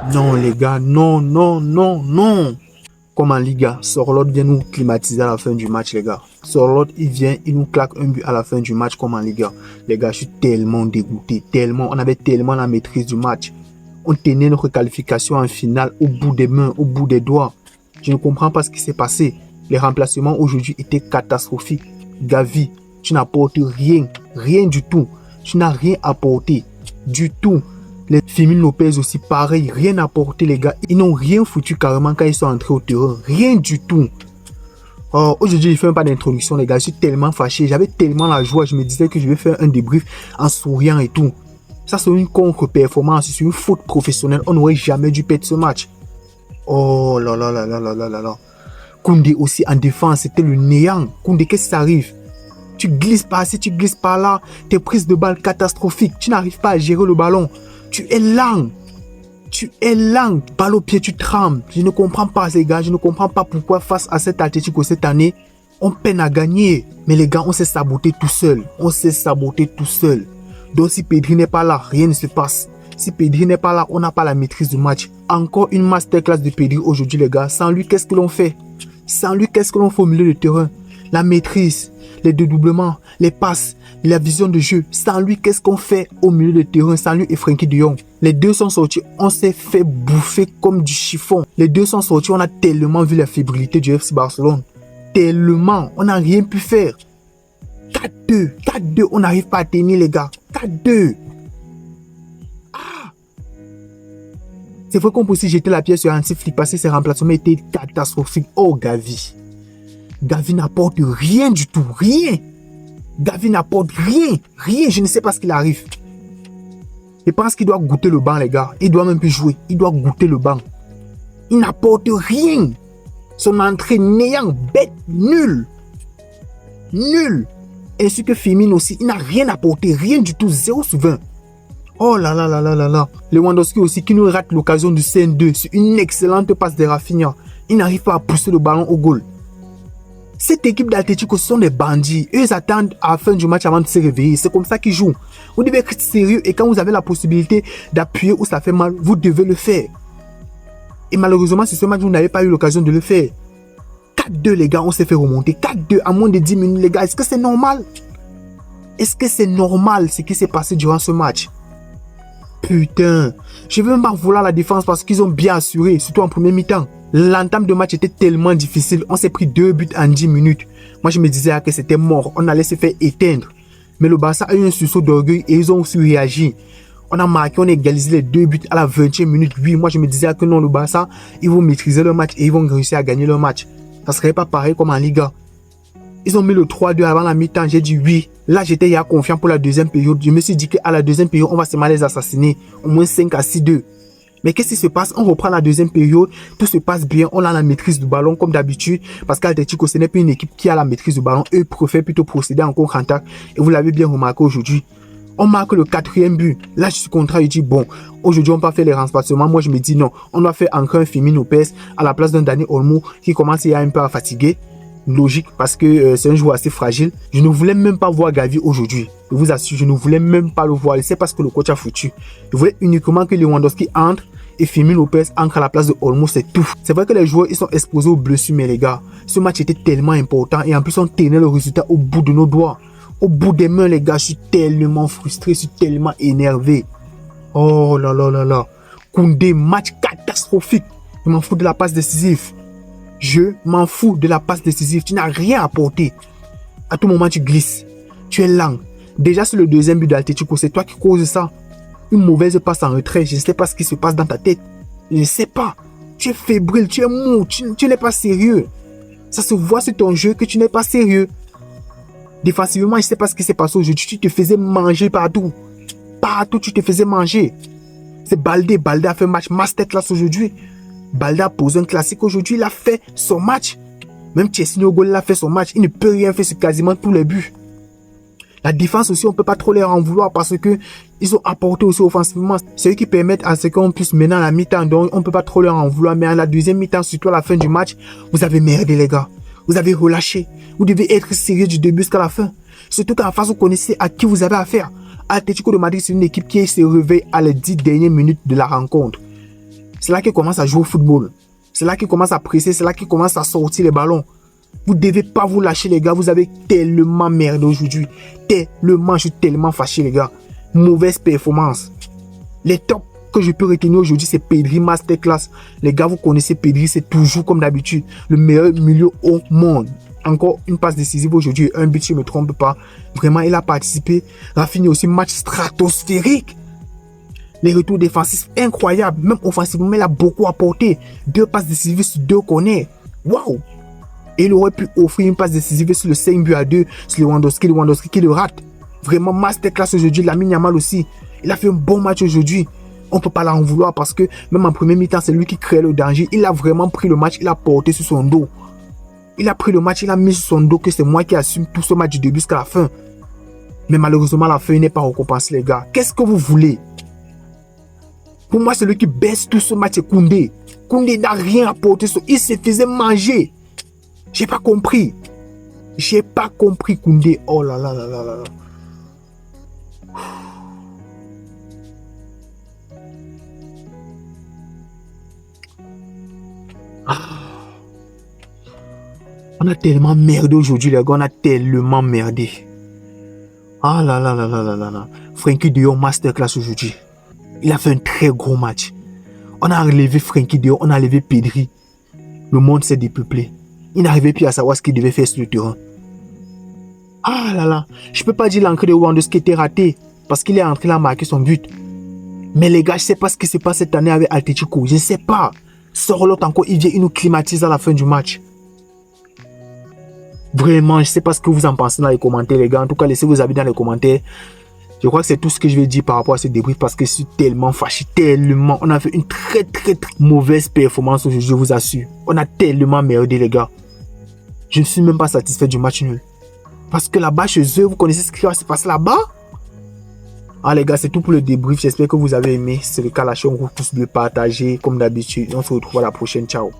Non, les gars, non, non, non, non. Comme en Liga, Sorloth vient nous climatiser à la fin du match, les gars. Sorloth, il vient, il nous claque un but à la fin du match, comme en Liga. Les gars, je suis tellement dégoûté, tellement, on avait tellement la maîtrise du match. On tenait notre qualification en finale au bout des mains, au bout des doigts. Je ne comprends pas ce qui s'est passé. Les remplacements aujourd'hui étaient catastrophiques. Gavi, tu n'apportes rien, rien du tout. Tu n'as rien apporté, du tout. Les Firmino Lopez aussi, pareil, rien apporté, les gars. Ils n'ont rien foutu carrément quand ils sont entrés au terrain. Rien du tout. Oh, aujourd'hui, je ne fais même pas d'introduction, les gars. Je suis tellement fâché. J'avais tellement la joie. Je me disais que je vais faire un débrief en souriant et tout. Ça, c'est une contre-performance. C'est une faute professionnelle. On n'aurait jamais dû perdre ce match. Oh là là là là là là là là. Koundé aussi en défense, c'était le néant. Koundé, qu'est-ce qui t'arrive? Tu glisses par ici, tu glisses par là. Tes prises de balles catastrophiques. Tu n'arrives pas à gérer le ballon. Tu es lent. Tu es lent. Balle au pied, tu trembles. Je ne comprends pas, les gars. Je ne comprends pas pourquoi face à cet Atlético cette année, on peine à gagner. Mais les gars, on s'est saboté tout seul. On s'est saboté tout seul. Donc si Pedri n'est pas là, rien ne se passe. Si Pedri n'est pas là, on n'a pas la maîtrise du match. Encore une masterclass de Pedri aujourd'hui, les gars. Sans lui, qu'est-ce que l'on fait? Sans lui, qu'est-ce que l'on fait au milieu de terrain? La maîtrise, les dédoublements, les passes, la vision de jeu. Sans lui, qu'est-ce qu'on fait au milieu de terrain? Sans lui et Frenkie de Jong. Les deux sont sortis, on s'est fait bouffer comme du chiffon. Les deux sont sortis, on a tellement vu la fébrilité du FC Barcelone. Tellement, on n'a rien pu faire. 4-2, 4-2, on n'arrive pas à tenir, les gars. 4-2. C'est vrai qu'on peut aussi jeter la pièce sur Hansi Flick parce que ses remplacements étaient catastrophiques. Oh, Gavi. Gavi n'apporte rien du tout. Rien. Gavi n'apporte rien. Rien. Je ne sais pas ce qu'il arrive. Je pense qu'il doit goûter le banc, les gars. Il doit même plus jouer. Il doit goûter le banc. Il n'apporte rien. Son entrée néant, bête, nul. Nul. Ainsi que Firmino aussi. Il n'a rien apporté. Rien du tout. 0 sur 20. Oh là là là là là là. Lewandowski aussi qui nous rate l'occasion du CN2 sur une excellente passe de Rafinha. Il n'arrive pas à pousser le ballon au goal. Cette équipe d'Atlético sont des bandits. Eux, ils attendent à la fin du match avant de se réveiller. C'est comme ça qu'ils jouent. Vous devez être sérieux et quand vous avez la possibilité d'appuyer où ça fait mal, vous devez le faire. Et malheureusement, c'est ce match où vous n'avez pas eu l'occasion de le faire. 4-2 les gars, on s'est fait remonter. 4-2 à moins de 10 minutes les gars. Est-ce que c'est normal? Est-ce que c'est normal ce qui s'est passé durant ce match? Putain, je veux même pas vouloir la défense parce qu'ils ont bien assuré, surtout en premier mi-temps. L'entame de match était tellement difficile, on s'est pris 2 buts en 10 minutes. Moi je me disais que c'était mort, on allait se faire éteindre. Mais le Barça a eu un sursaut d'orgueil et ils ont aussi réagi. On a marqué, on a égalisé les 2 buts à la 20e minute. Oui, moi je me disais que non, le Barça, ils vont maîtriser le match et ils vont réussir à gagner le match. Ça serait pas pareil comme en Liga. Ils ont mis le 3-2 avant la mi-temps, j'ai dit oui. Là, j'étais confiant pour la deuxième période. Je me suis dit qu'à la deuxième période, on va seulement les assassiner. Au moins 5-6-2. Mais qu'est-ce qui se passe? On reprend la deuxième période, tout se passe bien, on a la maîtrise du ballon comme d'habitude. Parce qu'Atlético, ce n'est plus une équipe qui a la maîtrise du ballon. Eux préfèrent plutôt procéder en contre-attaque. Et vous l'avez bien remarqué aujourd'hui. On marque le 4e but. Là, je suis contraint, je dis bon, aujourd'hui, on va faire les remplacements. Moi, je me dis non, on doit faire encore un Firmino Lopez à la place d'un Dani Olmo qui commence à un peu à fatiguer. Logique parce que c'est un joueur assez fragile. Je ne voulais même pas voir Gavi aujourd'hui. Je vous assure, je ne voulais même pas le voir. C'est parce que le coach a foutu. Je voulais uniquement que Lewandowski entre et Firmino Lopez entre à la place de Olmo, c'est tout. C'est vrai que les joueurs ils sont exposés aux blessures, mais les gars, ce match était tellement important et en plus on tenait le résultat au bout de nos doigts. Au bout des mains, les gars, je suis tellement frustré, je suis tellement énervé. Oh là là là là. Koundé, match catastrophique. Je m'en fous de la passe décisive. Je m'en fous de la passe décisive. Tu n'as rien apporté. À tout moment, tu glisses. Tu es lent. Déjà, sur le deuxième but d'Atlético, c'est toi qui causes ça. Une mauvaise passe en retrait. Je ne sais pas ce qui se passe dans ta tête. Je ne sais pas. Tu es fébrile, tu es mou, tu n'es pas sérieux. Ça se voit sur ton jeu que tu n'es pas sérieux. Défensivement, je ne sais pas ce qui s'est passé aujourd'hui. Tu te faisais manger partout. Partout, tu te faisais manger. C'est Baldé. Baldé a fait un match masterclass aujourd'hui. Baldé a posé un classique aujourd'hui, il a fait son match. Même Chesney Gol a fait son match, il ne peut rien faire sur quasiment tous les buts. La défense aussi, on ne peut pas trop leur en vouloir parce que ils ont apporté aussi offensivement. C'est eux qui permettent à ce qu'on puisse mener à la mi-temps, donc on ne peut pas trop leur en vouloir. Mais à la deuxième mi-temps, surtout à la fin du match, vous avez merdé les gars. Vous avez relâché. Vous devez être sérieux du début jusqu'à la fin. Surtout qu'en face, vous connaissez à qui vous avez affaire. Atlético de Madrid, c'est une équipe qui se réveille à les 10 dernières minutes de la rencontre. C'est là qu'ils commencent à jouer au football. C'est là qu'ils commencent à presser. C'est là qu'ils commencent à sortir les ballons. Vous ne devez pas vous lâcher, les gars. Vous avez tellement merdé aujourd'hui. Tellement, je suis tellement fâché, les gars. Mauvaise performance. Les tops que je peux retenir aujourd'hui, c'est Pedri Masterclass. Les gars, vous connaissez Pedri, c'est toujours comme d'habitude le meilleur milieu au monde. Encore une passe décisive aujourd'hui, un but, si je ne me trompe pas. Vraiment, il a participé. Rafinha aussi, match stratosphérique. Les retours défensifs incroyables. Même offensivement, il a beaucoup apporté. 2 passes décisives sur 2 corners. Waouh! Et il aurait pu offrir une passe décisive sur le 5-2 sur Lewandowski qui le rate. Vraiment, masterclass aujourd'hui. Lamine Yamal aussi. Il a fait un bon match aujourd'hui. On ne peut pas l'en vouloir parce que même en premier mi-temps, c'est lui qui crée le danger. Il a vraiment pris le match, il a porté sur son dos. Il a pris le match, il a mis sur son dos que c'est moi qui assume tout ce match du début jusqu'à la fin. Mais malheureusement, la fin, il n'est pas récompensé, les gars. Qu'est-ce que vous voulez? Pour moi, celui qui baisse tout ce match, c'est Koundé. Koundé n'a rien apporté. Il se faisait manger. J'ai pas compris. J'ai pas compris, Koundé. Oh là là là là là. On a tellement merdé aujourd'hui, les gars. On a tellement merdé. Ah là là là là là là là. Frenkie de Jong masterclass aujourd'hui. Il a fait un très gros match. On a relevé Frenkie de Jong, on a relevé Pedri. Le monde s'est dépeuplé. Il n'arrivait plus à savoir ce qu'il devait faire sur le terrain. Ah là là. Je peux pas dire l'entrée de Lewandowski était ratée. Parce qu'il est entré là à marquer son but. Mais les gars, je sais pas ce qui se passe cette année avec Atletico. Je ne sais pas. Sort l'autre encore, il vient, il nous climatise à la fin du match. Vraiment, je ne sais pas ce que vous en pensez dans les commentaires, les gars. En tout cas, laissez vos avis dans les commentaires. Je crois que c'est tout ce que je vais dire par rapport à ce débrief parce que je suis tellement fâché, tellement. On a fait une très mauvaise performance aujourd'hui, je vous assure. On a tellement merdé, les gars. Je ne suis même pas satisfait du match nul. Parce que là-bas, chez eux, vous connaissez ce qui va se passer là-bas? Ah les gars, c'est tout pour le débrief. J'espère que vous avez aimé. Si c'est le cas, lâchez un gros pouce bleu, partagez comme d'habitude. On se retrouve à la prochaine. Ciao.